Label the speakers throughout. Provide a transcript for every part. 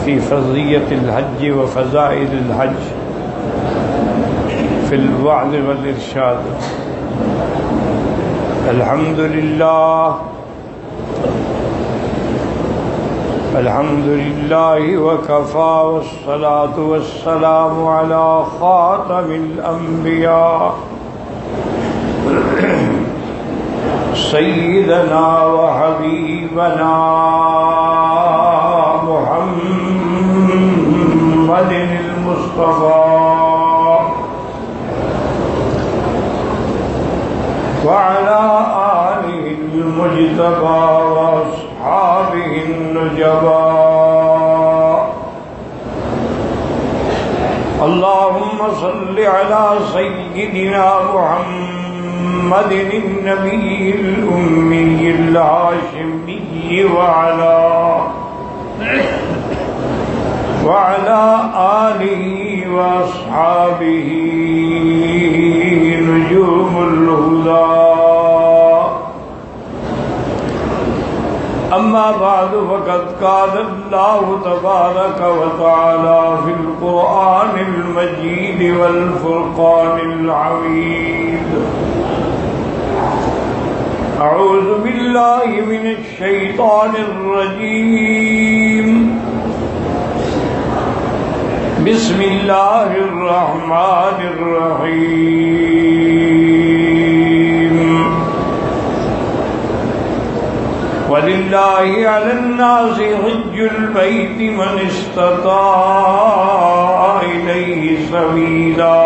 Speaker 1: في فرضية الحج وفضائل الحج في الوعظ والإرشاد. الحمد لله وكفى، والصلاة والسلام على خاتم الأنبياء سيدنا وحبيبنا محمد المصطفى وعلى آله المجتبى وأصحابه النجبى. اللهم صل على سيدنا محمد النبي الأمي الهاشمي وعلى آله وأصحابه نجوم الهدى. أما بعد، فقد قال الله تبارك وتعالى في القرآن المجيد والفرقان الحميد: أعوذ بالله من الشيطان الرجيم. بسم الله الرحمن الرحيم. وَلِلَّهِ عَلَى النَّاسِ حِجُّ الْبَيْتِ مَنِ اسْتَطَاعَ إِلَيْهِ سَبِيلًا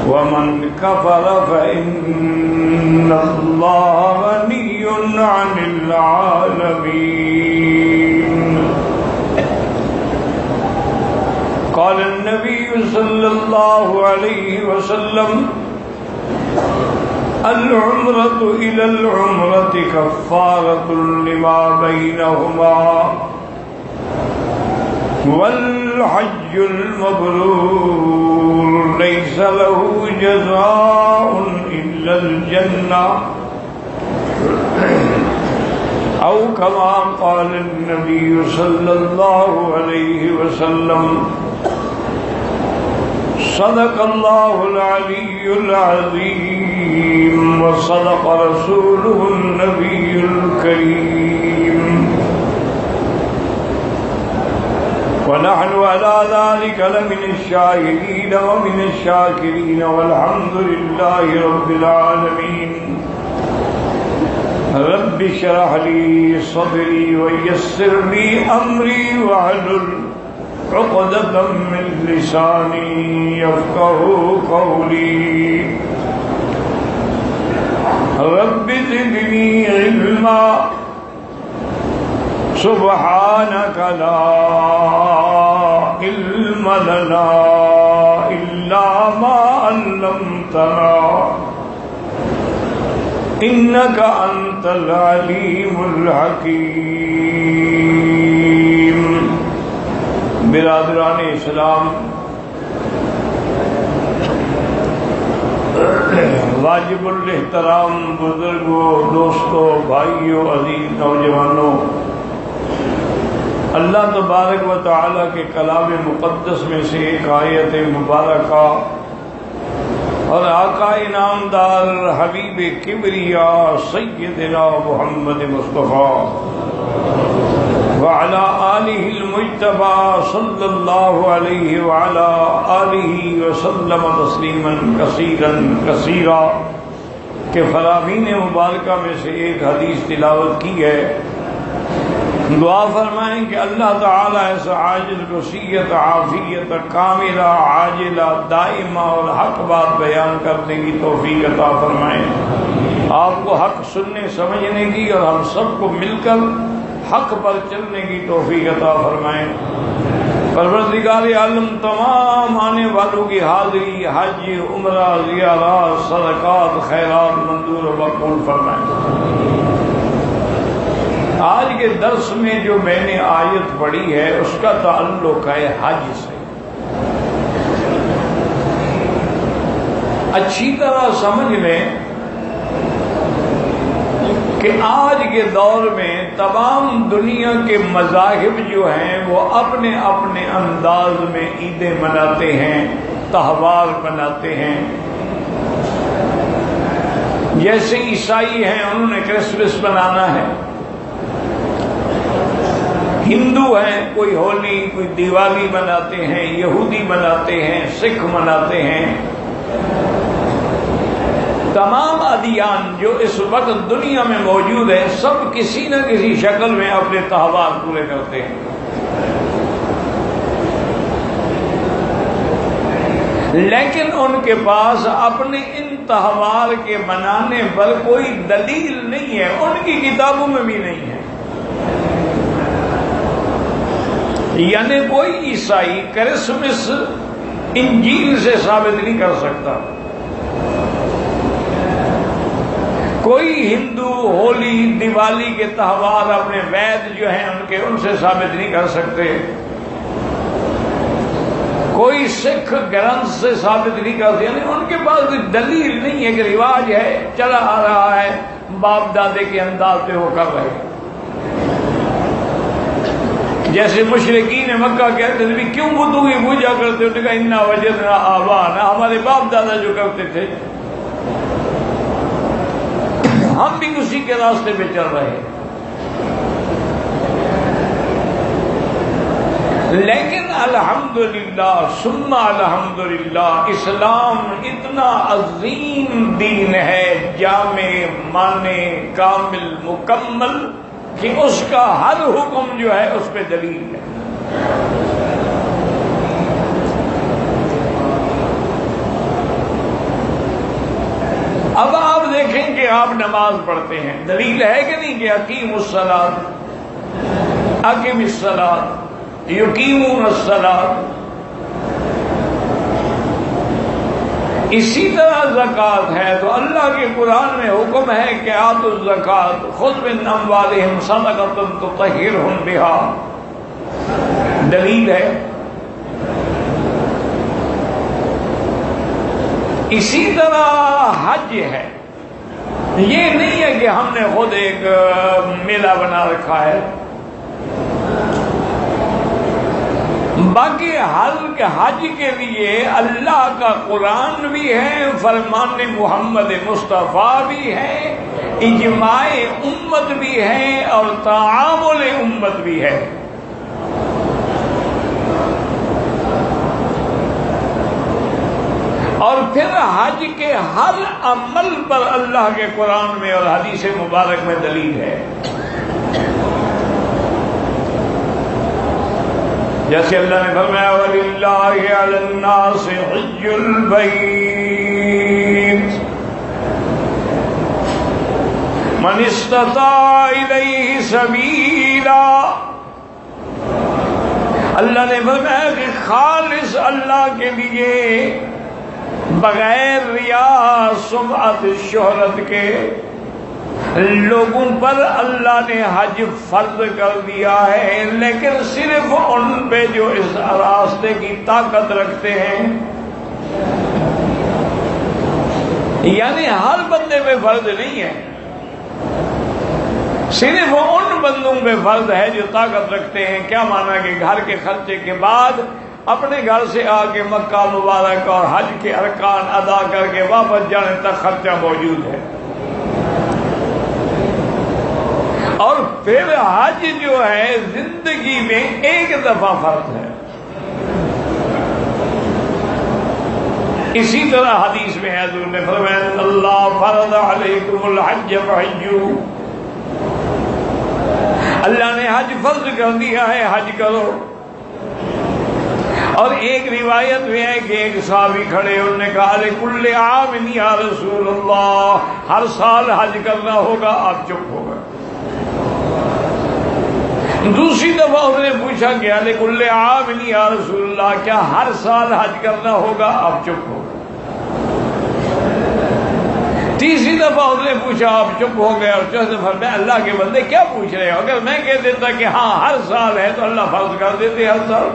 Speaker 1: وَمَنْ كَفَرَ فَإِنَّ اللَّهَ غَنِيٌّ عَنِ الْعَالَمِينَ. قال النبي صلى الله عليه وسلم: العمرة إلى العمرة كفارة لما بينهما، والحج المبرور ليس له جزاء إلا الجنة، أو كما قال النبي صلى الله عليه وسلم. صدق الله العلي العظيم، وصدق رسوله النبي الكريم، ونحن على ذلك لمن الشاهدين ومن الشاكرين، والحمد لله رب العالمين. رب اشرح لي صدري ويسر لي أمري واحلل عقدة من لساني يفقهوا قولي. رب زدني علما، سبحانك لا علم لنا إلا ما علمتنا إنك أنت العليم الحكيم. برادران اسلام، واجب الاحترام بزرگوں، دوستوں، بھائیوں، عزیز نوجوانوں، اللہ تبارک و تعالیٰ کے کلام مقدس میں سے ایک آیت مبارکہ اور آقا انعامدار حبیب کبریا سیدنا محمد مصطفیٰ وعلى آلہ المجتبى صلی اللہ علیہ وعلى آلہ وسلم تسلیما کثیرا کثیرا کے فرامین مبارکہ میں سے ایک حدیث تلاوت کی ہے. دعا فرمائیں کہ اللہ تعالیٰ ایسا عاجل رسیت عافیت کاملہ عاجلہ دائمہ اور حق بات بیان کرنے کی توفیق عطا فرمائیں. آپ کو حق سننے سمجھنے کی اور ہم سب کو مل کر حق پر چلنے کی توفیق عطا فرمائیں. پروردگار عالم تمام آنے والوں کی حاضری، حج، عمرہ، زیارات، صدقات، خیرات منظور و مقبول فرمائیں. آج کے درس میں جو میں نے آیت پڑھی ہے اس کا تعلق ہے حج سے. اچھی طرح سمجھ لیں کہ آج کے دور میں تمام دنیا کے مذاہب جو ہیں وہ اپنے اپنے انداز میں عیدیں مناتے ہیں، تہوار مناتے ہیں۔ جیسے عیسائی ہیں انہوں نے کرسمس منانا ہے، ہندو ہیں کوئی ہولی کوئی دیوالی مناتے ہیں، یہودی مناتے ہیں، سکھ مناتے ہیں۔ تمام ادیان جو اس وقت دنیا میں موجود ہیں سب کسی نہ کسی شکل میں اپنے تہوار پورے کرتے ہیں، لیکن ان کے پاس اپنے ان تہوار کے منانے پر کوئی دلیل نہیں ہے، ان کی کتابوں میں بھی نہیں ہے۔ یعنی کوئی عیسائی کرسمس انجیل سے ثابت نہیں کر سکتا، کوئی ہندو ہولی دیوالی کے تہوار اپنے وید جو ہیں ان سے ثابت نہیں کر سکتے، کوئی سکھ گرنتھ سے ثابت نہیں کرتے، یعنی ان کے پاس کوئی دلیل نہیں ہے کہ رواج ہے چلا آ رہا ہے، باپ دادے کے انداز پہ وہ کر رہے ہیں۔ جیسے مشرکین مکہ کہتے تھے کیوں بدھوں کی پوجا کرتے ہو، کہا انا وجدنا آباءنا، ہمارے باپ دادا جو کرتے تھے ہم بھی اسی کے راستے پہ چل رہے ہیں۔ لیکن الحمدللہ ثم الحمدللہ اسلام اتنا عظیم دین ہے، جامع مانع کامل مکمل، کہ اس کا ہر حکم جو ہے اس پہ دلیل ہے۔ اب آپ دیکھیں کہ آپ نماز پڑھتے ہیں، دلیل ہے کہ نہیں کہ اقیموا الصلاۃ، اقم الصلاۃ، یقیمون الصلاۃ۔ اسی طرح زکوٰۃ ہے تو اللہ کے قرآن میں حکم ہے کہ آتوا الزکوٰۃ خذ من اموالہم صدقۃ تطہرہم بہا، دلیل ہے۔ اسی طرح حج ہے، یہ نہیں ہے کہ ہم نے خود ایک میلہ بنا رکھا ہے، باقی حج کے لیے اللہ کا قرآن بھی ہے، فرمان محمد مصطفیٰ بھی ہے، اجماع امت بھی ہے اور تعامل امت بھی ہے۔ اور پھر حج کے ہر عمل پر اللہ کے قرآن میں اور حدیث مبارک میں دلیل ہے۔ جیسے اللہ نے فرمایا وَلِلَّهِ عَلَى النَّاسِ حِجُّ الْبَيْتِ مَنِ اسْتَطَاعَ إِلَيْهِ سَبِيلًا۔ اللہ نے فرمایا کہ خالص اللہ کے لیے بغیر ریا سمعت شہرت کے لوگوں پر اللہ نے حج فرض کر دیا ہے، لیکن صرف ان پہ جو اس راستے کی طاقت رکھتے ہیں، یعنی ہر بندے پہ فرض نہیں ہے، صرف ان بندوں پہ فرض ہے جو طاقت رکھتے ہیں۔ کیا مانا کہ گھر کے خرچے کے بعد اپنے گھر سے آ کے مکہ مبارک اور حج کے ارکان ادا کر کے واپس جانے تک خرچہ موجود ہے، اور پھر حج جو ہے زندگی میں ایک دفعہ فرض ہے۔ اسی طرح حدیث میں حضور نے فرمایا اللہ فرض علیکم الحج فحجوا، اللہ نے حج فرض کر دیا ہے، حج کرو۔ اور ایک روایت میں ہے کہ ایک صحابی کھڑے، انہوں نے کہا لِكُلِّ عَامٍ یا رسول اللہ، ہر سال حج کرنا ہوگا، آپ چپ ہو گئے۔ دوسری دفعہ انہوں نے پوچھا کہ لِكُلِّ عَامٍ یا رسول اللہ، کیا ہر سال حج کرنا ہوگا، آپ چپ ہو گئے۔ تیسری دفعہ انہوں نے پوچھا، آپ چپ ہو گئے، اور چوتھی دفعہ میں اللہ کے بندے کیا پوچھ رہے ہو، اگر میں کہہ دیتا کہ ہاں ہر سال ہے تو اللہ فرض کر دیتے ہر سال،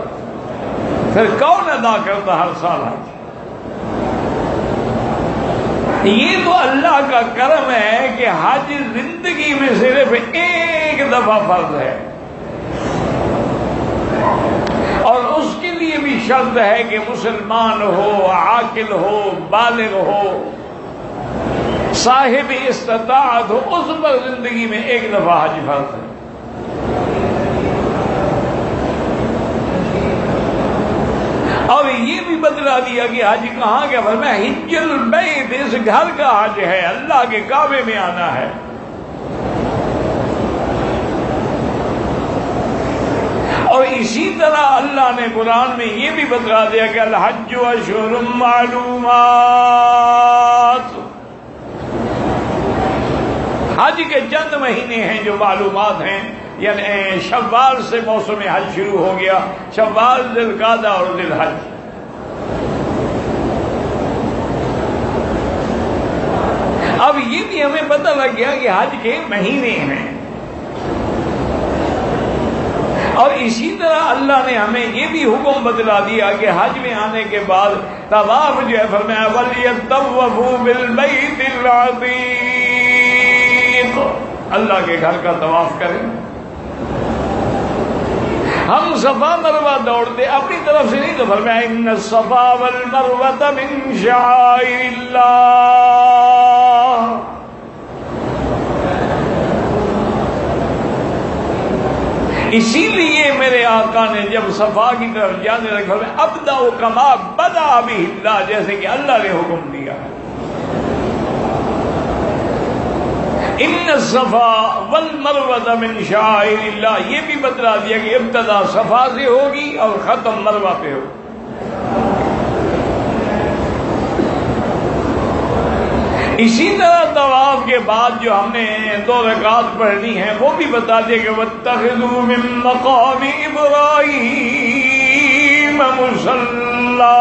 Speaker 1: پھر کون ادا کرتا ہر سال حج؟ یہ تو اللہ کا کرم ہے کہ حج زندگی میں دفعہ فرض ہے، اور اس کے لیے بھی شرط ہے کہ مسلمان ہو، عاقل ہو، بالغ ہو، صاحب استطاعت ہو، اس پر زندگی میں ایک دفعہ حج فرض ہے۔ اور یہ بھی بتلا دیا کہ حج کہاں گیا، فرمایا حج البیت، اس گھر کا حج ہے، اللہ کے کعبے میں آنا ہے۔ اور اسی طرح اللہ نے قرآن میں یہ بھی بتلا دیا کہ الحج اشہر معلومات، حج کے چند مہینے ہیں جو معلومات ہیں، یعنی شوال سے موسم حج شروع ہو گیا، شوال، ذی القعدہ اور ذی الحج۔ اب یہ بھی ہمیں پتہ لگ گیا کہ حج کے مہینے ہیں، اور اسی طرح اللہ نے ہمیں یہ بھی حکم بتلا دیا کہ حج میں آنے کے بعد طواف جو ہے، فرمایا وَلْيَطَّوَّفُوا بِالْبَيْتِ الْعَتِيقِ، اللہ کے گھر کا طواف کریں۔ ہم صفا مروہ دوڑتے اپنی طرف سے نہیں، تو فرمایا ان الصفا والمروہ من شعائر اللہ، اسی لیے میرے آقا نے جب صفا کی طرف جانے لگے فرمایا ابدأ کما بدأ بہ اللہ، جیسے کہ اللہ نے حکم دیا ہے۔ ان الصفا والمروہ من شعائر اللہ، یہ بھی بتلا دیا کہ ابتدا صفا سے ہوگی اور ختم مروہ پہ ہوگی۔ اسی طرح طواف کے بعد جو ہم نے 2 رکعات پڑھنی ہیں وہ بھی بتا دیا کہ وَاتَّخِذُوا مِن مَّقَامِ إِبْرَاهِيمَ مُصَلًّى،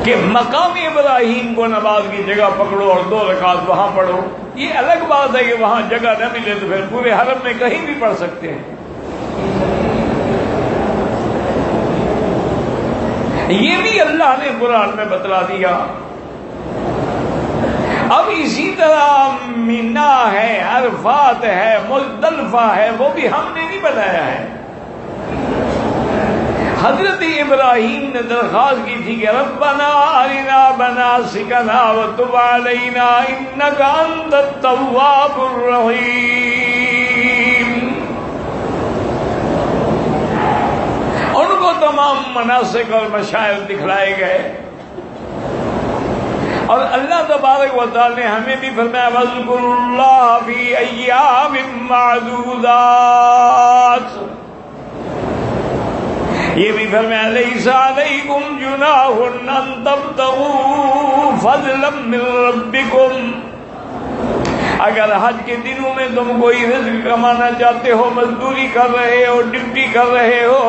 Speaker 1: کہ مقام ابراہیم کو نماز کی جگہ پکڑو اور 2 رکعات وہاں پڑھو۔ یہ الگ بات ہے کہ وہاں جگہ نہ ملے تو پھر پورے حرم میں کہیں بھی پڑھ سکتے ہیں۔ یہ بھی اللہ نے قرآن میں بتلا دیا۔ اب اسی طرح مینا ہے، عرفات ہے، مزدلفہ ہے، وہ بھی ہم نے نہیں بنایا ہے۔ حضرت ابراہیم نے درخواست کی تھی کہ ربنا ارنا مناسکنا وتب علینا انک انت التواب الرحیم۔ ان کو تمام مناسک اور مشاعر دکھلائے گئے، اور اللہ تبارک و تعالی نے ہمیں بھی فرمایا وَاذْكُرُوا اللَّهَ فِي أَيَّامٍ مَّعْدُودَاتٍ، یہ بھی فرمایا لَيْسَ عَلَيْكُمْ جُنَاحٌ أَن تَبْتَغُوا فَضْلًا مِّن رَّبِّكُمْ، اگر حج کے دنوں میں تم کوئی رزق کمانا چاہتے ہو، مزدوری کر رہے ہو، ڈیوٹی کر رہے ہو،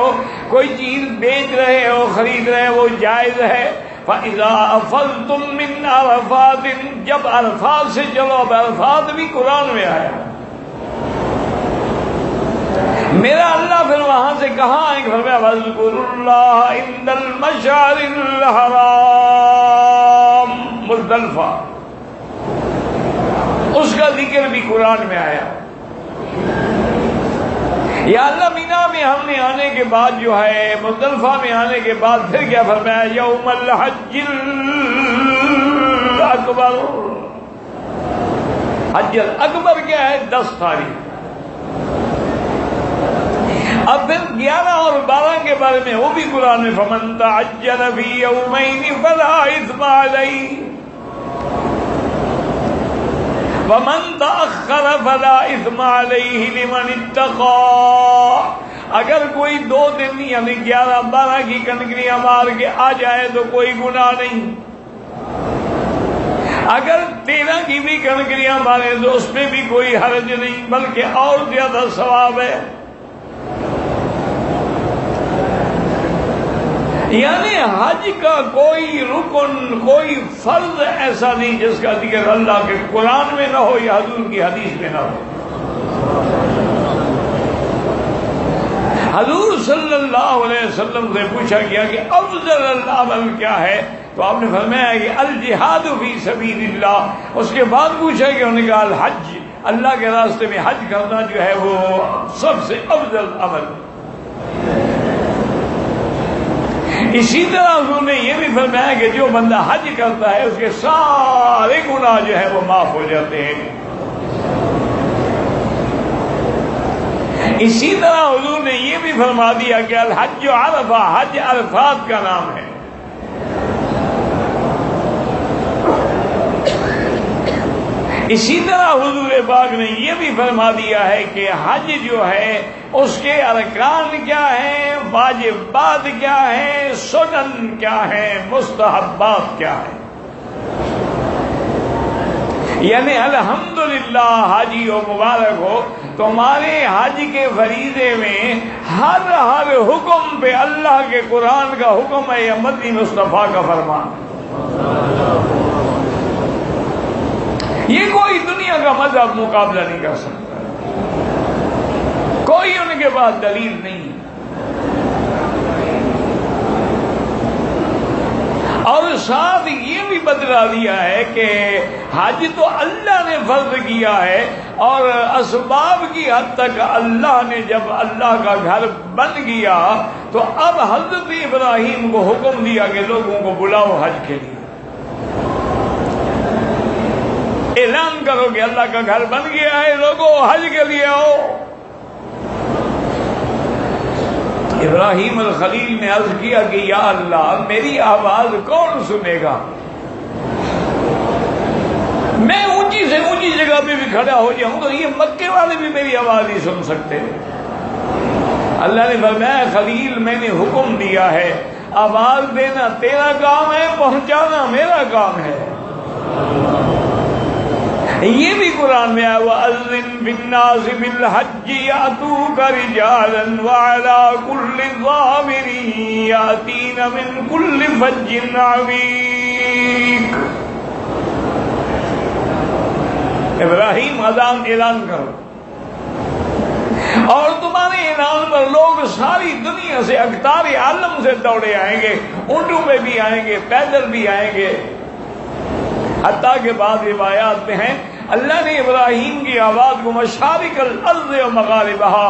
Speaker 1: کوئی چیز بیچ رہے ہو، خرید رہے ہو، وہ جائز ہے۔ فَإِذَا أَفَضْتُم مِّنْ عَرَفَاتٍ، جب عرفات سے چلو، اب عرفات بھی قرآن میں آیا۔ میرا اللہ پھر وہاں سے کہاں آئیں گے؟ فرمایا وَاذْكُرُوا اللَّهَ عِندَ الْمَشْعَرِ الْحَرَامِ، مزدلفہ، اس کا ذکر بھی قرآن میں آیا۔ یا اللہ مینا میں ہم نے آنے کے بعد جو ہے، مزدلفہ میں آنے کے بعد پھر کیا فرمایا یوم الحج الاکبر، حج الاکبر کیا ہے؟ 10 تاریخ۔ اب پھر 11 اور 12 کے بارے میں وہ بھی قرآن میں فمن تعجل فی یومین فلا اثم علیہ وَمَن تَأَخَّرَ فَلَا إِثْمَ عَلَيْهِ لِمَنِ اتَّقَىٰ، اگر کوئی 2 دن یعنی 11-12 کی کنکریاں مار کے آ جائے تو کوئی گناہ نہیں، اگر 13 کی بھی کنکریاں مارے تو اس میں بھی کوئی حرج نہیں، بلکہ اور زیادہ ثواب ہے۔ یعنی حج کا کوئی رکن، کوئی فرض ایسا نہیں جس کا ذکر اللہ کے قرآن میں نہ ہو یا حضور کی حدیث میں نہ ہو۔ حضور صلی اللہ علیہ وسلم سے پوچھا گیا کہ افضل العمل کیا ہے، تو تو آپ نے فرمایا کہ الجہاد فی سبیل اللہ، اس کے بعد پوچھا کہ انہوں نے کہا الحج، اللہ کے راستے میں حج کرنا جو ہے وہ سب سے افضل عمل۔ اسی طرح حضور نے یہ بھی فرمایا کہ جو بندہ حج کرتا ہے اس کے سارے گناہ جو ہے وہ معاف ہو جاتے ہیں۔ اسی طرح حضور نے یہ بھی فرما دیا کہ الحج عرفہ، حج عرفات کا نام ہے۔ اسی طرح حضور پاک نے یہ بھی فرما دیا ہے کہ حج جو ہے اس کے ارکان کیا ہیں، واجبات کیا ہیں، سنن کیا ہیں، مستحبات کیا ہیں۔ یعنی الحمدللہ حاجی و مبارک ہو، تمہارے حج کے فریضے میں ہر حکم پہ اللہ کے قرآن کا حکم ہے یا مدنی مصطفیٰ کا فرمان۔ یہ کوئی دنیا کا مذہب مقابلہ نہیں کر سکتا، کوئی ان کے پاس دلیل نہیں۔ اور ساتھ یہ بھی بتلا دیا ہے کہ حج تو اللہ نے فرض کیا ہے، اور اسباب کی حد تک اللہ نے جب اللہ کا گھر بن گیا تو اب حضرت ابراہیم کو حکم دیا کہ لوگوں کو بلاؤ حج کے لیے، اعلان کرو کہ اللہ کا گھر بن گیا ہے، لوگوں حج کے لیے آؤ۔ ابراہیم الخلیل نے عرض کیا کہ یا اللہ میری آواز کون سنے گا، میں اونچی سے اونچی جگہ پہ بھی کھڑا ہو جاؤں تو یہ مکے والے بھی میری آواز نہیں سن سکتے۔ اللہ نے فرمایا خلیل میں نے حکم دیا ہے، آواز دینا تیرا کام ہے، پہنچانا میرا کام ہے۔ یہ بھی قرآن میں آیا وَأَذِّن بِالنَّاسِ بِالْحَجِّ يَأْتُوكَ رِجَالًا وَعَلَىٰ كُلِّ ضَامِرٍ يَأْتِينَ مِنْ كُلِّ فَجٍّ عَمِيقٍ۔ ابراہیم اذان اعلان کرو، اور تمہارے اعلان پر لوگ ساری دنیا سے اقطار عالم سے دوڑے آئیں گے، اونٹوں پہ بھی آئیں گے، پیدل بھی آئیں گے۔ حتیٰ کہ بعض روایات میں ہیں اللہ نے ابراہیم کی آواز کو مشارق الارض و مغاربہا،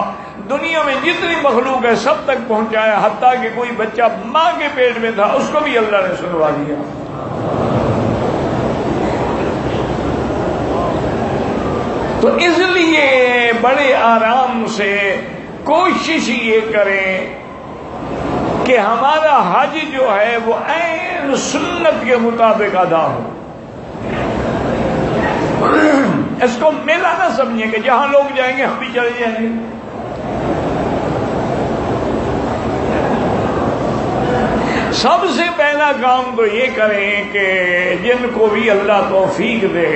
Speaker 1: دنیا میں جتنی مخلوق ہے سب تک پہنچایا، حتیٰ کہ کوئی بچہ ماں کے پیٹ میں تھا اس کو بھی اللہ نے سنوا دیا۔ تو اس لیے بڑے آرام سے کوشش یہ کریں کہ ہمارا حج جو ہے وہ عین سنت کے مطابق ادا ہو۔ اس کو میلہ نہ سمجھیں کہ جہاں لوگ جائیں گے ہم بھی چلے جائیں گے۔ سب سے پہلا کام تو یہ کریں کہ جن کو بھی اللہ توفیق دے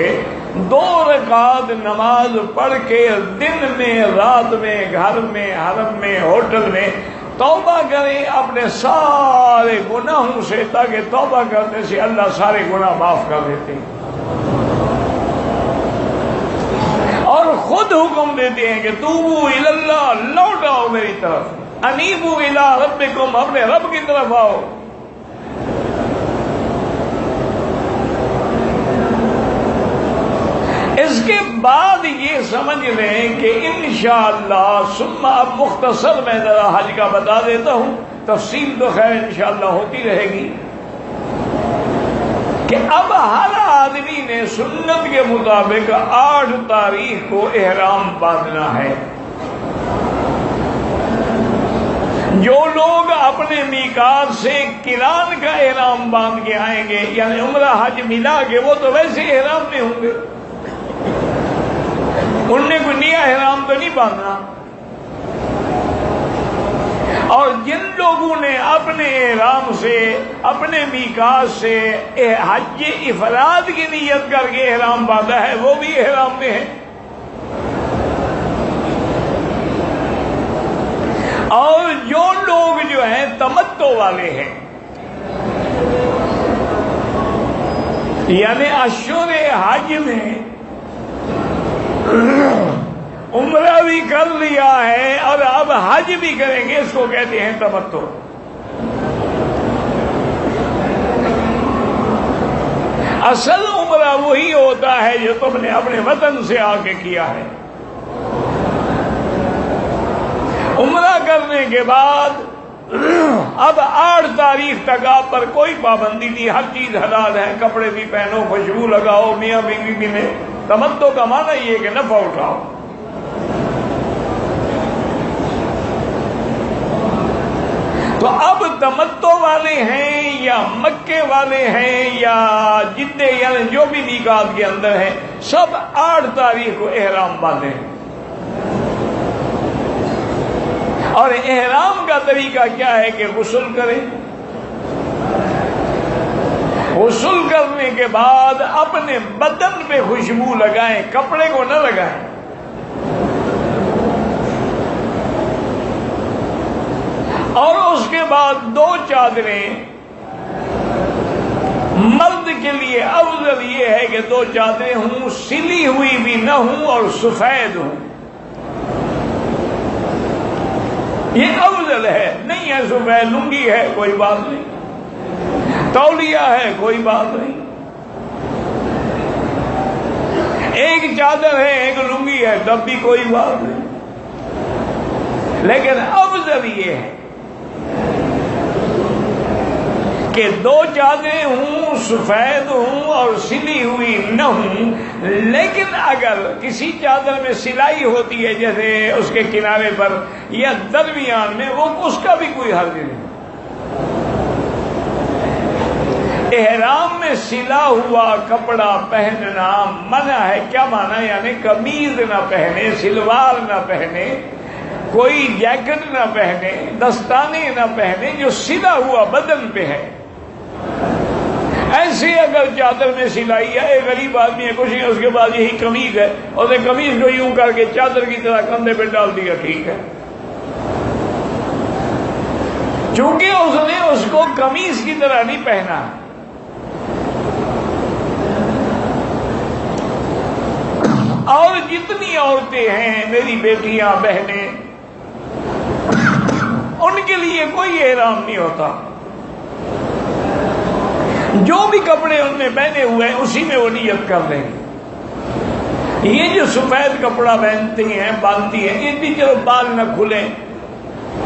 Speaker 1: 2 رکعت نماز پڑھ کے دن میں رات میں گھر میں حرم میں ہوٹل میں توبہ کریں اپنے سارے گناہوں سے، تاکہ توبہ کرنے سے اللہ سارے گناہ معاف کر دیتے ہیں۔ اور خود حکم دیتے ہیں کہ توبوا الی اللہ، لوٹ آؤ میری طرف، انیبوا الی ربکم، اپنے رب کی طرف آؤ۔ اس کے بعد یہ سمجھ لیں کہ انشاءاللہ ثم اب مختصر میں ذرا حج کا بتا دیتا ہوں، تفصیل تو خیر انشاءاللہ ہوتی رہے گی، کہ اب ہر آدمی نے سنت کے مطابق 8 تاریخ کو احرام باندھنا ہے۔ جو لوگ اپنے میقات سے قران کا احرام باندھ کے آئیں گے، یعنی عمرہ حج ملا کے، وہ تو ویسے احرام میں ہوں گے، ان نے کوئی نیا احرام تو نہیں باندھنا۔ اور جن لوگوں نے اپنے احرام سے، اپنے میقات سے حج افراد کی نیت کر کے احرام باندھا ہے، وہ بھی احرام میں ہیں۔ اور جو لوگ جو ہیں تمتع والے ہیں، یعنی اشہر حج میں عمرہ بھی کر لیا ہے اور اب حج بھی کریں گے، اس کو کہتے ہیں تمتع۔ اصل عمرہ وہی ہوتا ہے جو تم نے اپنے وطن سے آ کے کیا ہے. عمرہ کرنے کے بعد اب 8 تاریخ تک آپ پر کوئی پابندی نہیں، ہر چیز حلال ہے، کپڑے بھی پہنو، خوشبو لگاؤ، میاں بیوی بھی نے. تمتع کا معنی یہ کہ نفع اٹھاؤ. تو اب تمتع والے ہیں یا مکے والے ہیں یا جدے، یعنی جو بھی میقات کے اندر ہیں، سب 8 تاریخ کو احرام باندھیں. اور احرام کا طریقہ کیا ہے کہ غسل کریں. غسل کرنے کے بعد اپنے بدن پہ خوشبو لگائیں، کپڑے کو نہ لگائیں. اور اس کے بعد 2 چادریں. مرد کے لیے افضل یہ ہے کہ 2 چادریں ہوں، سلی ہوئی بھی نہ ہوں اور سفید ہوں. یہ افضل ہے. نہیں ہے سفید، لنگی ہے کوئی بات نہیں، تولیہ ہے کوئی بات نہیں، ایک چادر ہے ایک لنگی ہے تب بھی کوئی بات نہیں. لیکن افضل یہ ہے کہ 2 چادریں ہوں، سفید ہوں اور سلی ہوئی نہ ہوں. لیکن اگر کسی چادر میں سلائی ہوتی ہے جیسے اس کے کنارے پر یا درمیان میں، وہ اس کا بھی کوئی حرج نہیں. احرام میں سلا ہوا کپڑا پہننا منع ہے. کیا معنی؟ یعنی قمیض نہ پہنے، سلوار نہ پہنے، کوئی جیکٹ نہ پہنے، دستانے نہ پہنے جو سلا ہوا بدن پہ ہے. ایسے اگر چادر میں سلائی ہے، ایک غریب آدمی ہے کچھ نہیں، اس کے بعد یہی قمیض ہے، اس نے قمیض کو یوں کر کے چادر کی طرح کندھے پہ ڈال دیا، ٹھیک ہے، چونکہ اس نے اس کو قمیض کی طرح نہیں پہنا. اور جتنی عورتیں ہیں میری بیٹیاں بہنیں، ان کے لیے کوئی احرام نہیں ہوتا. جو بھی کپڑے ان نے پہنے ہوئے ہیں اسی میں وہ نیت کر لیں. یہ جو سفید کپڑا پہنتی ہیں، باندھتی ہیں، یہ بھی چلو بال نہ کھلیں،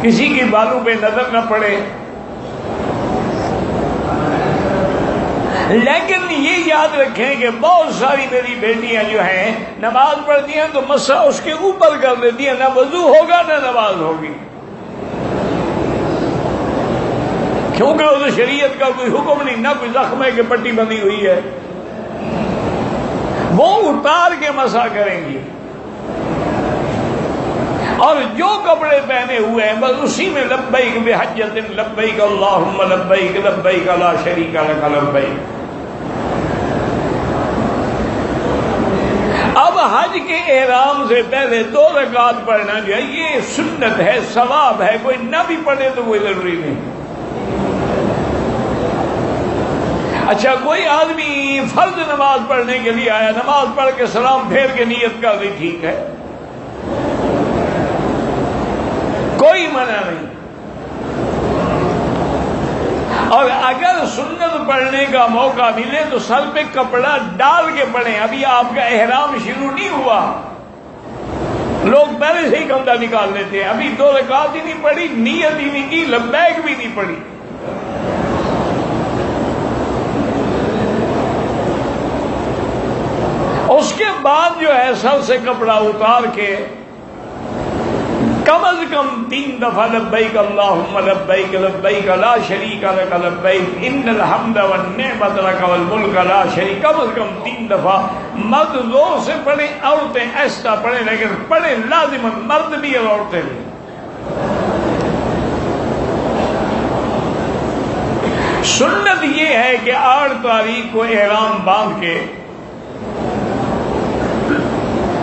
Speaker 1: کسی کی بالوں پہ نظر نہ پڑے. لیکن یہ یاد رکھیں کہ بہت ساری میری بیٹیاں جو ہیں نماز پڑھتی ہیں تو مسا اس کے اوپر کر دیتی ہیں، نہ وضو ہوگا نہ نماز ہوگی، کیونکہ اس شریعت کا کوئی حکم نہیں، نہ کوئی زخم ہے کہ پٹی بندھی ہوئی ہے. وہ اتار کے مسا کریں گی اور جو کپڑے پہنے ہوئے ہیں بس اسی میں لبیک بحجۃ لبیک اللہم لبیک لبیک لا شریک لک لبیک. اب حج کے احرام سے پہلے 2 رکعت پڑھنا جو ہے یہ سنت ہے، ثواب ہے، کوئی نہ بھی پڑھے تو کوئی ضروری نہیں. اچھا کوئی آدمی فرض نماز پڑھنے کے لیے آیا، نماز پڑھ کے سلام پھیر کے نیت کر دی، ٹھیک ہے، کوئی منع نہیں. اور اگر سنت پڑھنے کا موقع ملے تو سر پہ کپڑا ڈال کے پڑھیں. ابھی آپ کا احرام شروع نہیں ہوا، لوگ پہلے سے ہی کندھا نکال لیتے ہیں، ابھی 2 رکعت ہی نہیں پڑھی، نیت ہی نہیں کی، لبیک بھی نہیں پڑھی. اس کے بعد جو ہے سر سے کپڑا اتار کے کم از کم 3 دفعہ لبیک اللہم لبیک لبیک لا شریک لک لبیک ان الحمد والنعمت لک والملک لا شریک، کم از کم 3 دفعہ مرد زور سے پڑھیں، عورتیں ایسا پڑھیں، لیکن پڑھیں لازماً، مرد بھی اور عورتیں بھی. سنت یہ ہے کہ 8 تاریخ کو احرام باندھ کے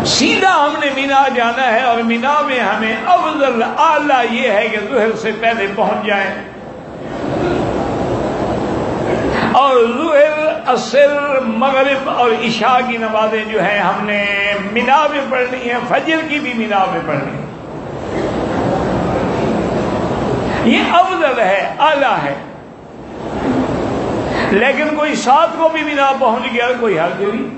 Speaker 1: سیدھا ہم نے مینا جانا ہے، اور مینا میں ہمیں افضل اعلیٰ یہ ہے کہ ظہر سے پہلے پہنچ جائیں، اور ظہر، عصر، مغرب اور عشاء کی نمازیں جو ہیں ہم نے مینا میں پڑھنی ہے، فجر کی بھی مینا میں پڑھنی ہے. یہ افضل ہے، اعلیٰ ہے. لیکن کوئی 7 کو بھی مینا پہنچ گیا کوئی حرج نہیں،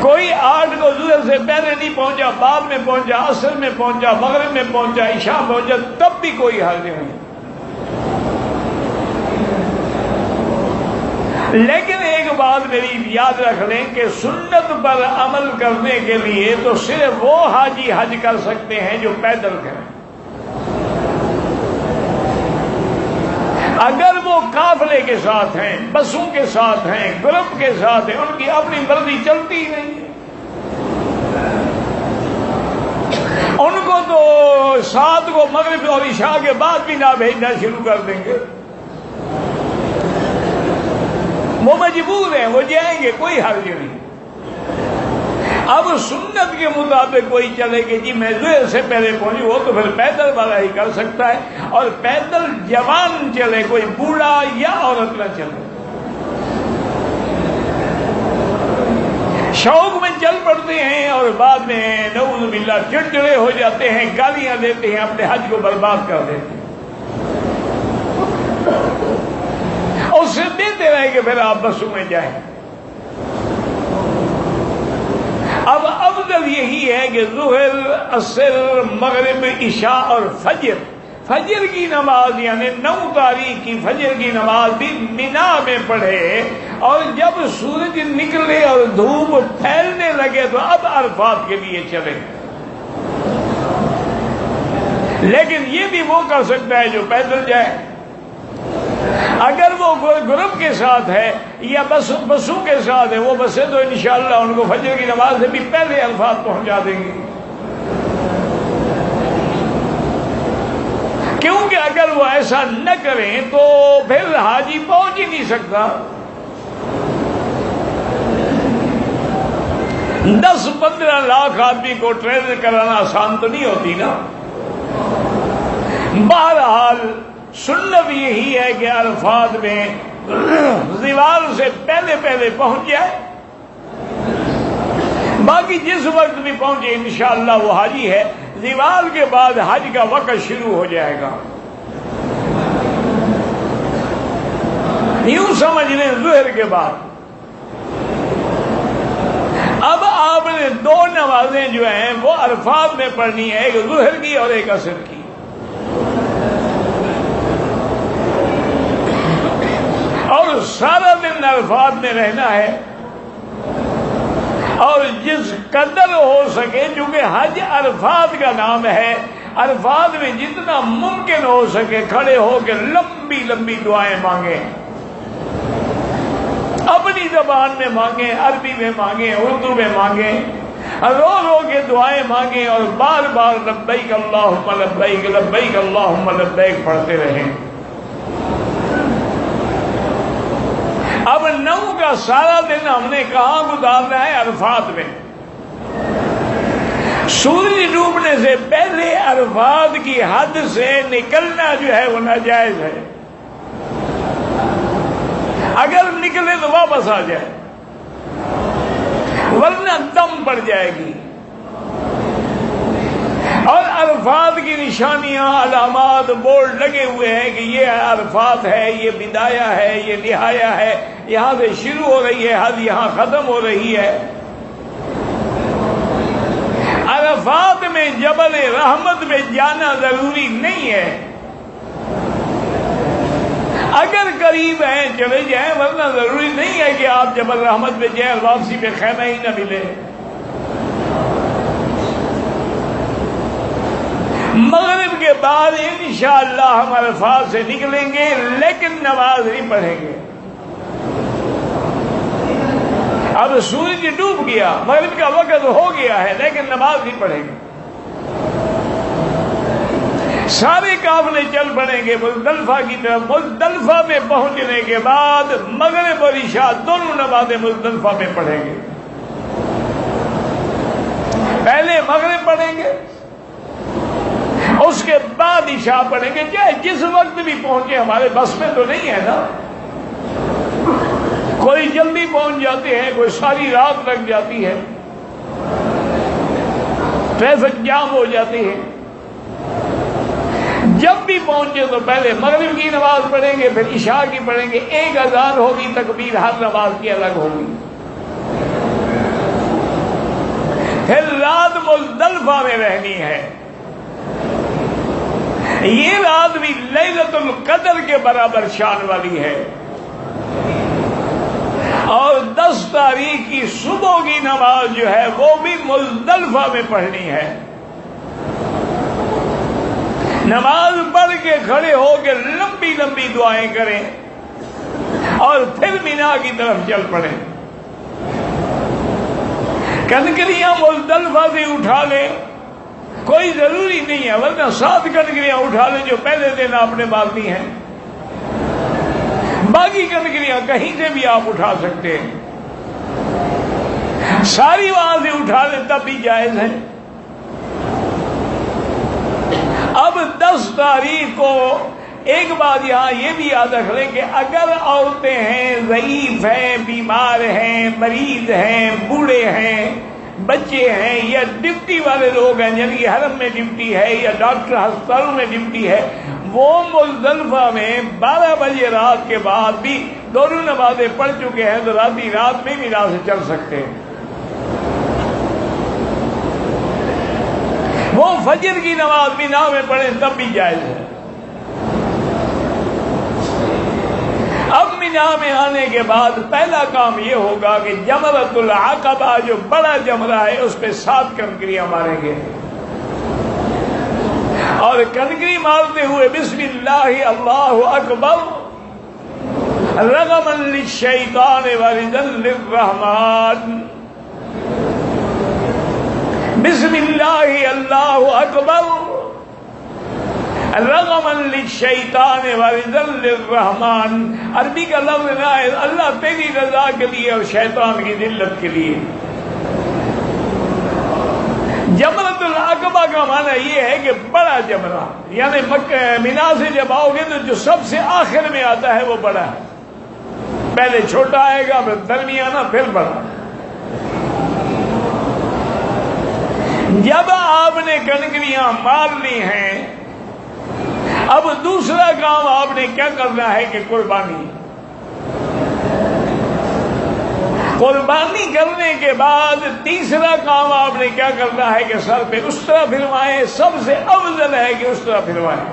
Speaker 1: کوئی 8 کو ظہر سے پہلے نہیں پہنچا، بعد میں پہنچا، عصر میں پہنچا، مغرب میں پہنچا، عشاء پہنچا، تب بھی کوئی حرج نہیں۔ لیکن ایک بات میری یاد رکھ لیں کہ سنت پر عمل کرنے کے لیے تو صرف وہ حاجی حج کر سکتے ہیں جو پیدل کریں۔ اگر وہ قافلے کے ساتھ ہیں، بسوں کے ساتھ ہیں، گروپ کے ساتھ ہیں، ان کی اپنی مرضی چلتی ہی نہیں ہے، ان کو تو 7 کو مغرب اور عشاء کے بعد بھی نہ بھیجنا شروع کر دیں گے، وہ مجبور ہیں، وہ جائیں گے، کوئی حرج نہیں۔ اب سنت کے مطابق کوئی چلے کہ جی میں ظہر سے پہلے پہنچی، وہ تو پھر پیدل والا ہی کر سکتا ہے، اور پیدل جوان چلے، کوئی بوڑھا یا عورت نہ چلے۔ شوق میں چل پڑتے ہیں اور بعد میں نعوذ باللہ چڑچڑے ہو جاتے ہیں، گالیاں دیتے ہیں، اپنے حج کو برباد کر دیتے ہیں۔ اس سے بہتر ہے کہ پھر آپ بسوں میں جائیں۔ اب افضل یہی ہے کہ ظہر، عصر، مغرب، عشاء اور فجر کی نماز یعنی 9 تاریخ کی فجر کی نماز بھی مینا میں پڑھے، اور جب سورج نکلے اور دھوپ پھیلنے لگے تو اب عرفات کے لیے چلے۔ لیکن یہ بھی وہ کر سکتا ہے جو پیدل جائے۔ اگر وہ گروپ کے ساتھ ہے یا بسوں کے ساتھ ہے، وہ بسیں تو انشاءاللہ ان کو فجر کی نماز سے بھی پہلے عرفات پہنچا دیں گے، کیونکہ اگر وہ ایسا نہ کریں تو پھر حاجی پہنچ ہی نہیں سکتا۔ 10-15 لاکھ آدمی کو ٹرین کرانا آسان تو نہیں ہوتی نا۔ بہرحال سنت یہی ہے کہ عرفات میں زوال سے پہلے پہنچ جائے، باقی جس وقت بھی پہنچے انشاءاللہ وہ حاجی ہے۔ زوال کے بعد حج کا وقت شروع ہو جائے گا، یوں سمجھ لیں ظہر کے بعد۔ اب آپ نے 2 نمازیں جو ہیں وہ عرفات میں پڑھنی ہے، ایک ظہر کی اور ایک عصر کی۔ اور سارا دن عرفات میں رہنا ہے، اور جس قدر ہو سکے، چونکہ حج عرفات کا نام ہے، عرفات میں جتنا ممکن ہو سکے کھڑے ہو کے لمبی لمبی دعائیں مانگیں، اپنی زبان میں مانگیں، عربی میں مانگیں، اردو میں مانگیں، رو رو کے دعائیں مانگیں، اور بار بار لبیک اللہم لبیک لبیک اللہم لبیک پڑھتے رہیں۔ اب 9 کا سارا دن ہم نے کہاں گزارنا ہے؟ عرفات میں۔ سورج ڈوبنے سے پہلے عرفات کی حد سے نکلنا جو ہے وہ ناجائز ہے، اگر نکلے تو واپس آ جائے، ورنہ دم پڑ جائے گی۔ اور عرفات کی نشانیاں، علامات، بورڈ لگے ہوئے ہیں کہ یہ عرفات ہے، یہ بدایہ ہے، یہ نہایہ ہے، یہاں سے شروع ہو رہی ہے حج، یہاں ختم ہو رہی ہے۔ عرفات میں جبل رحمت میں جانا ضروری نہیں ہے، اگر قریب ہیں چلے جائیں، ورنہ ضروری نہیں ہے کہ آپ جبل رحمت میں جائیں اور واپسی پہ خیمہ ہی نہ ملے۔ مغرب کے بعد انشاءاللہ ہم عرفات سے نکلیں گے، لیکن نماز نہیں پڑھیں گے۔ اب سورج ڈوب گیا، مغرب کا وقت ہو گیا ہے، لیکن نماز نہیں پڑھیں گے۔ سارے قافلے چل پڑیں گے مزدلفہ کی طرف۔ مزدلفہ میں پہنچنے کے بعد مغرب اور عشاء دونوں نمازیں مزدلفہ میں پڑھیں گے۔ پہلے مغرب پڑھیں گے، اس کے بعد عشاء پڑھیں گے، چاہے جس وقت بھی پہنچے، ہمارے بس میں تو نہیں ہے نا۔ کوئی جلدی پہنچ جاتے ہیں، کوئی ساری رات لگ جاتی ہے، ٹریفک جام ہو جاتی ہے۔ جب بھی پہنچے تو پہلے مغرب کی نماز پڑھیں گے، پھر عشاء کی پڑھیں گے، ایک اذان ہوگی، تکبیر ہر نماز کی الگ ہوگی۔ پھر رات مزدلفہ میں رہنی ہے۔ یہ رات بھی لیلۃ القدر کے برابر شان والی ہے، اور 10 تاریخ کی صبح کی نماز جو ہے وہ بھی مزدلفہ میں پڑھنی ہے۔ نماز پڑھ کے کھڑے ہو کے لمبی لمبی دعائیں کریں اور پھر مینا کی طرف چل پڑیں۔ کنکریاں مزدلفہ سے اٹھا لیں، کوئی ضروری نہیں ہے، ورنہ 7 کنکریاں اٹھا لیں جو پہلے دن آپ نے باندھی ہیں، باقی کنکریاں کہیں سے بھی آپ اٹھا سکتے ہیں، ساری وہاں سے اٹھا لیں تب بھی جائز ہے۔ اب 10 تاریخ کو ایک بات یہاں یہ بھی یاد رکھ لیں کہ اگر عورتیں ہیں، ضعیف ہیں، بیمار ہیں، مریض ہیں، بوڑھے ہیں، بچے ہیں، یا ڈیوٹی والے لوگ ہیں، یعنی کہ حرم میں ڈیوٹی ہے یا ڈاکٹر ہسپتالوں میں ڈیوٹی ہے، وہ مزدلفہ میں 12 بجے رات کے بعد بھی دونوں نمازیں پڑھ چکے ہیں تو رات میں مینا سے چل سکتے ہیں۔ وہ فجر کی نماز مینا میں پڑھیں تب بھی جائز ہے۔ اب مینا میں آنے کے بعد پہلا کام یہ ہوگا کہ جمرۃ العقبہ جو بڑا جمرہ ہے اس پہ 7 کنکریاں ماریں گے، اور کنکری مارتے ہوئے بسم اللہ اللہ اکبر رغما للشیطان وردا للرحمن، بسم اللہ اللہ اکبر رغما للشیطان وردا للرحمن، عربی کا لفظ ہے اللہ تیری رضا کے لیے اور شیطان کی ذلت کے لیے۔ جمرۃ العقبہ کا معنی یہ ہے کہ بڑا جمرہ، یعنی مینا سے جب آؤ گے تو جو سب سے آخر میں آتا ہے وہ بڑا ہے، پہلے چھوٹا آئے گا، پھر درمیانہ، پھر بڑا۔ جب آپ نے کنکریاں مار لی ہیں، اب دوسرا کام آپ نے کیا کرنا ہے کہ قربانی کرنے کے بعد تیسرا کام آپ نے کیا کرنا ہے کہ سر پہ اس طرح پھروائیں، سب سے افضل ہے کہ اس طرح پھروائیں۔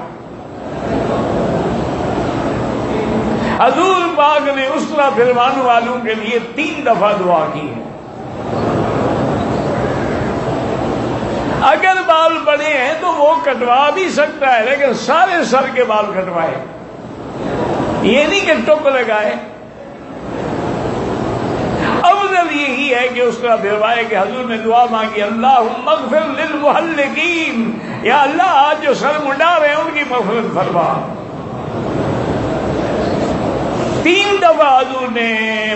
Speaker 1: حضور پاک نے اس طرح پھروانے والوں کے لیے 3 دفعہ دعا کی ہے۔ اگر بال بڑے ہیں تو وہ کٹوا بھی سکتا ہے، لیکن سارے سر کے بال کٹوائے، یہ نہیں کہ ٹک لگائے۔ افضل یہی ہے کہ اس طرح پھروائے کہ حضور نے دعا مانگی اللہم اغفر للمحلقین، یا اللہ آج جو سر منڈا رہے ہیں ان کی مغفرت فرما۔ 3 دفعہ حضور نے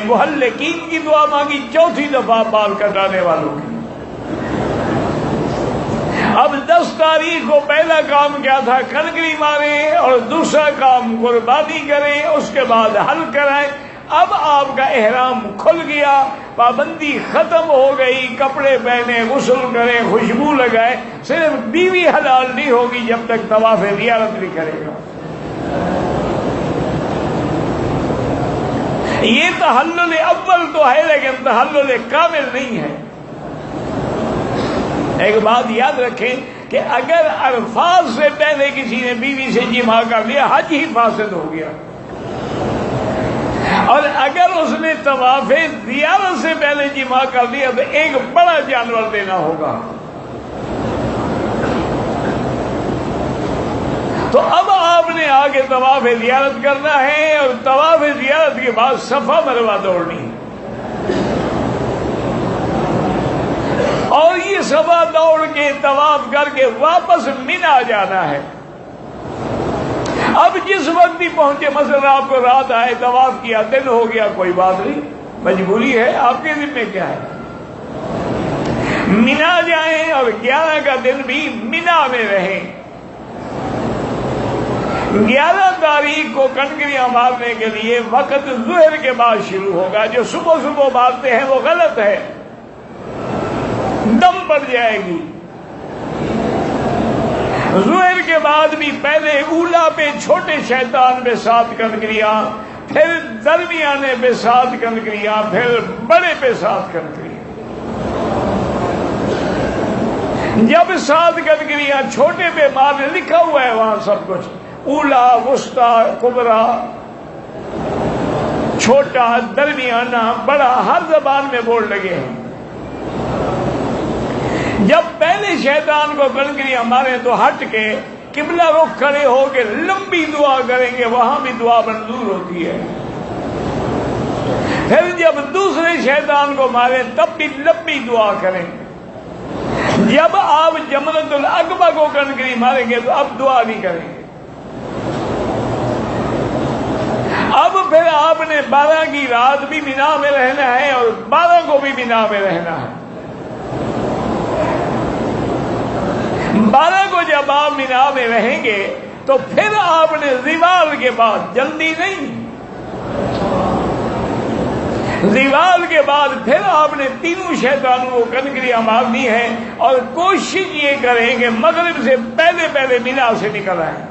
Speaker 1: محلقین کی دعا مانگی، 4تھی دفعہ بال کٹانے والوں کی۔ اب 10 تاریخ کو پہلا کام کیا تھا؟ کنکری ماریں، اور دوسرا کام قربانی کریں، اس کے بعد حل کرائیں۔ اب آپ کا احرام کھل گیا، پابندی ختم ہو گئی، کپڑے پہنے، غسل کریں، خوشبو لگائے، صرف بیوی حلال نہیں ہوگی جب تک طواف زیارت نہیں کرے گا۔ یہ تحلل اول تو ہے لیکن تحلل کامل نہیں ہے۔ ایک بات یاد رکھیں کہ اگر عرفات سے پہلے کسی نے بیوی سے جماع کر لیا حج ہی فاسد ہو گیا، اور اگر اس نے طواف زیارت سے پہلے جماع کر لیا تو ایک بڑا جانور دینا ہوگا۔ تو اب آپ نے آگے طواف زیارت کرنا ہے، اور طواف زیارت کے بعد صفا مروہ دوڑنی ہے، اور یہ صفا دوڑ کے طواف کر کے واپس مینا جانا ہے۔ اب جس وقت بھی پہنچے، مثلا آپ کو رات آئے، طواف کیا، دن ہو گیا، کوئی بات نہیں، مجبوری ہے، آپ کے ذمہ کیا ہے، مینا جائیں اور 11 کا دن بھی مینا میں رہیں۔ 11 تاریخ کو کنکریاں مارنے کے لیے وقت ظہر کے بعد شروع ہوگا، جو صبح صبح مارتے ہیں وہ غلط ہے، دم پڑ جائے گی۔ زہر کے بعد بھی پہلے اولا پہ چھوٹے شیطان پہ 7 کنکریاں، پھر درمیانے پہ 7 کنکریاں، پھر بڑے پہ 7 کنکریاں۔ جب 7 کنکریاں چھوٹے پہ مارنے لکھا ہوا ہے وہاں سب کچھ، اولا، وسطی، کبرا، چھوٹا، درمیانہ، بڑا، ہر زبان میں بورڈ لگے ہیں۔ جب پہلے شیطان کو کنکریاں مارے تو ہٹ کے قبلہ رخ کھڑے ہو کے لمبی دعا کریں گے، وہاں بھی دعا منظور ہوتی ہے۔ پھر جب دوسرے شیطان کو مارے تب بھی لمبی دعا کریں گے۔ جب آپ جمرۃ العقبہ کو کنکری ماریں گے تو اب دعا نہیں کریں گے۔ اب پھر آپ نے 12 کی رات بھی مینا میں رہنا ہے اور 12 کو بھی مینا میں رہنا ہے۔ 12 کو جب آپ مینا میں رہیں گے تو پھر آپ نے زوال کے بعد، جلدی نہیں، زوال کے بعد پھر آپ نے تینوں شیطانوں کو کنکریاں مارنی ہے اور کوشش یہ کریں کہ مغرب سے پہلے پہلے مینا سے نکل آئیں،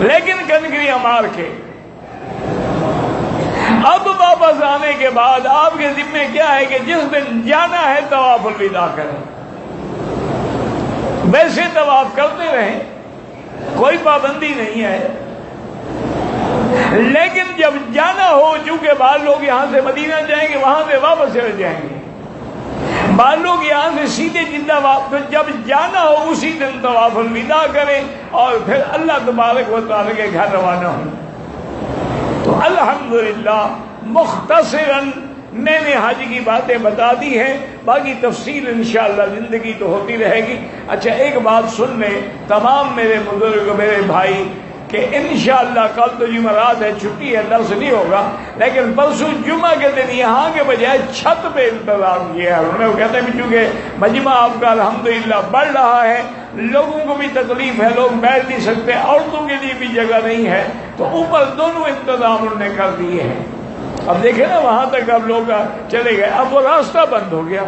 Speaker 1: لیکن کنکریاں مار کے۔ اب واپس آنے کے بعد آپ کے ذمہ کیا ہے کہ جس دن جانا ہے طواف الوداع کریں۔ ویسے طواف کرتے رہیں، کوئی پابندی نہیں ہے، لیکن جب جانا ہو، چونکہ بعض لوگ یہاں سے مدینہ جائیں گے، وہاں سے واپس چلے جائیں گے، بعض لوگ یہاں سے سیدھے جدہ واپس، جب جانا ہو اسی دن طواف الوداع کریں اور پھر اللہ تبارک و تعالی کے گھر روانہ ہوں۔ تو الحمدللہ مختصراً میں نے حج کی باتیں بتا دی ہیں، باقی تفصیل انشاءاللہ زندگی تو ہوتی رہے گی۔ اچھا ایک بات سن لیں تمام میرے بزرگ، میرے بھائی، کہ انشاءاللہ کل تو جمعرات ہے، چھٹی ہے، درس نہیں ہوگا، لیکن پرسوں جمعہ کے دن یہاں کے بجائے چھت پہ انتظام کیا ہے۔ انہوں نے کہتے ہیں چونکہ مجمع آپ کا الحمدللہ بڑھ رہا ہے، لوگوں کو بھی تکلیف ہے، لوگ بیٹھ نہیں سکتے، عورتوں کے لیے بھی جگہ نہیں ہے، تو اوپر دونوں انتظام انہوں نے کر دیے ہیں۔ اب دیکھیں نا وہاں تک اب لوگ چلے گئے، اب وہ راستہ بند ہو گیا۔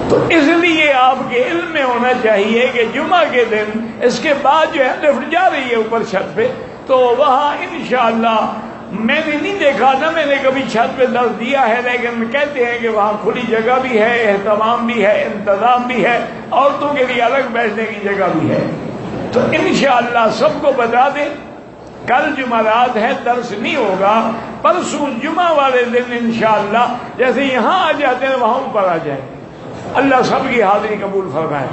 Speaker 1: تو اس لیے آپ کے علم میں ہونا چاہیے کہ جمعہ کے دن اس کے بعد جو ہے لفٹ جا رہی ہے اوپر چھت پہ، تو وہاں انشاءاللہ میں نے نہیں دیکھا، نہ میں نے کبھی چھت پہ درس دیا ہے، لیکن کہتے ہیں کہ وہاں کھلی جگہ بھی ہے، اہتمام بھی ہے، انتظام بھی ہے، عورتوں کے لیے الگ بیٹھنے کی جگہ بھی ہے۔ تو انشاءاللہ سب کو بتا دیں کل جمعرات ہے، درس نہیں ہوگا، پرسوں جمعہ والے دن انشاءاللہ جیسے یہاں آ جاتے ہیں وہاں اوپر آ جائیں۔ اللہ سب کی حاضری قبول فرمائے۔